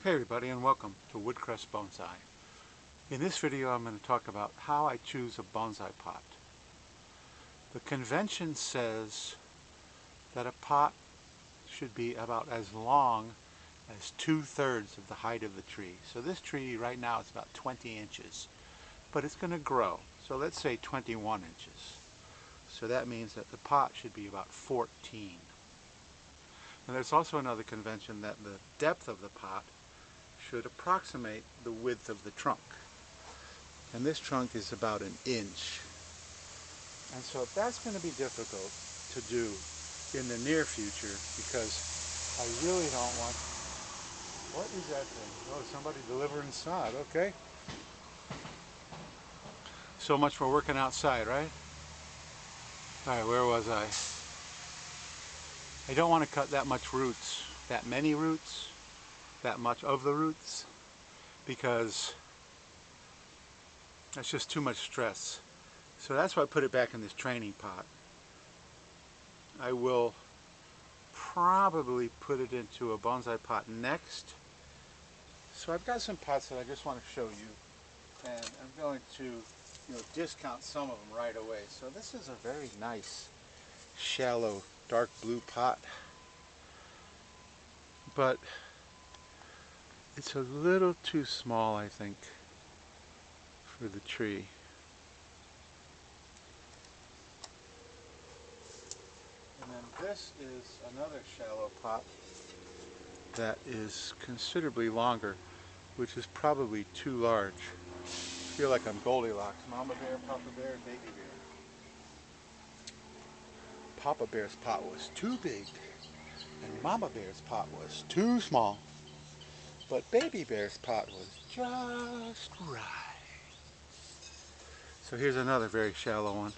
Hey everybody, and welcome to Woodcrest Bonsai. In this video I'm going to talk about how I choose a bonsai pot. The convention says that a pot should be about as long as 2/3 of the height of the tree. So this tree right now is about 20 inches, but it's going to grow. So let's say 21 inches. So that means that the pot should be about 14. And there's also another convention that the depth of the pot should approximate the width of the trunk. And this trunk is about 1 inch. And so that's going to be difficult to do in the near future because I really don't want... What is that thing? Oh, somebody delivering sod, okay. So much for working outside, right? Alright, where was I? I don't want to cut that much roots, that many roots, that much of the roots, because that's just too much stress. So that's why I put it back in this training pot. I will probably put it into a bonsai pot next. So I've got some pots that I just want to show you, and I'm going to discount some of them right away. So this is a very nice shallow dark blue pot, but it's a little too small, I think, for the tree. And then this is another shallow pot that is considerably longer, which is probably too large. I feel like I'm Goldilocks. Mama bear, Papa bear, baby bear. Papa bear's pot was too big, and Mama bear's pot was too small. But baby bear's pot was just right. So here's another very shallow one,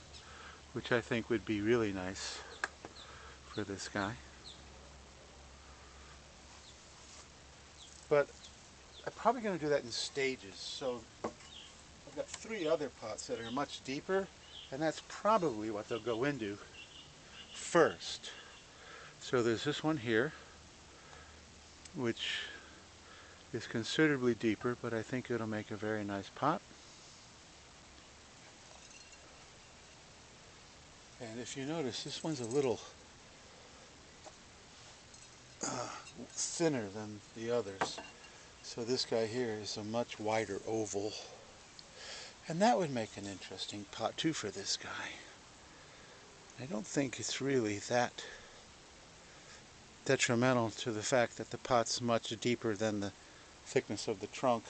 which I think would be really nice for this guy. But I'm probably going to do that in stages. So I've got 3 other pots that are much deeper, and that's probably what they'll go into first. So there's this one here, which is considerably deeper, but I think it'll make a very nice pot. And if you notice, this one's a little thinner than the others. So this guy here is a much wider oval. And that would make an interesting pot too for this guy. I don't think it's really that detrimental to the fact that the pot's much deeper than the thickness of the trunk.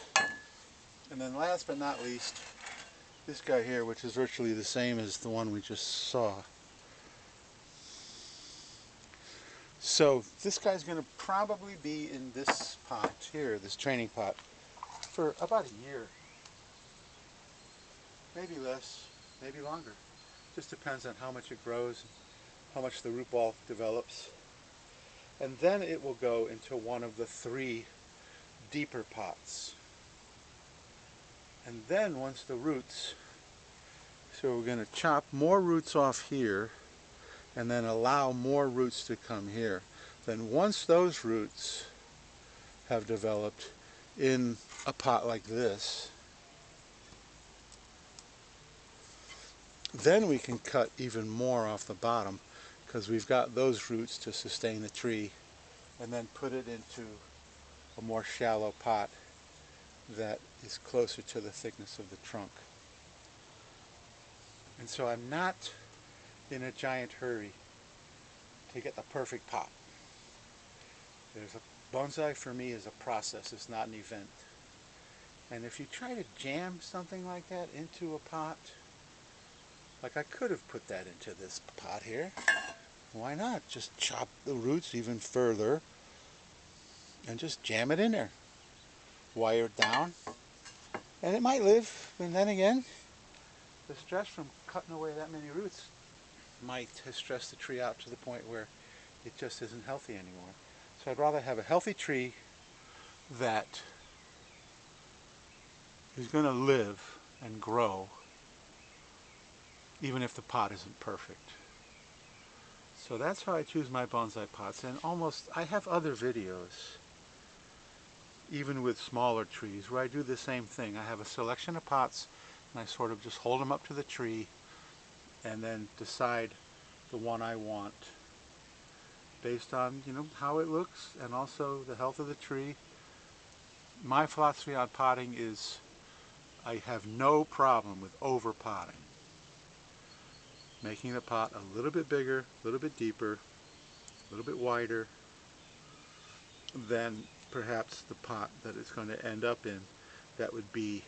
And then last but not least, this guy here, which is virtually the same as the one we just saw. So this guy's going to probably be in this pot here, this training pot, for about a year. Maybe less, maybe longer. Just depends on how much it grows, how much the root ball develops. And then it will go into one of the 3 deeper pots. And then once the roots, so we're going to chop more roots off here and then allow more roots to come here. Then once those roots have developed in a pot like this, then we can cut even more off the bottom because we've got those roots to sustain the tree, and then put it into a more shallow pot that is closer to the thickness of the trunk. And so I'm not in a giant hurry to get the perfect pot. There's a bonsai for me is a process, it's not an event. And if you try to jam something like that into a pot, like I could have put that into this pot here, why not just chop the roots even further and just jam it in there, wire it down, and it might live. And then again, the stress from cutting away that many roots might have stressed the tree out to the point where it just isn't healthy anymore. So I'd rather have a healthy tree that is going to live and grow even if the pot isn't perfect. So that's how I choose my bonsai pots. And I have other videos even with smaller trees, where I do the same thing. I have a selection of pots and I sort of just hold them up to the tree and then decide the one I want based on, how it looks and also the health of the tree. My philosophy on potting is I have no problem with over potting. Making the pot a little bit bigger, a little bit deeper, a little bit wider than perhaps the pot that it's going to end up in. That would be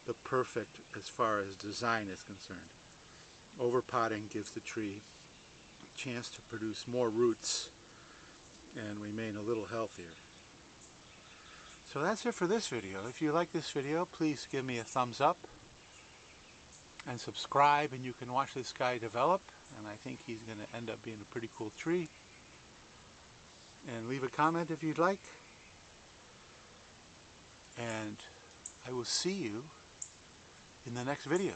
the perfect as far as design is concerned. Over potting gives the tree a chance to produce more roots and remain a little healthier. So that's it for this video. If you like this video, please give me a thumbs up and subscribe, and you can watch this guy develop, and I think he's going to end up being a pretty cool tree. And leave a comment if you'd like, and I will see you in the next video.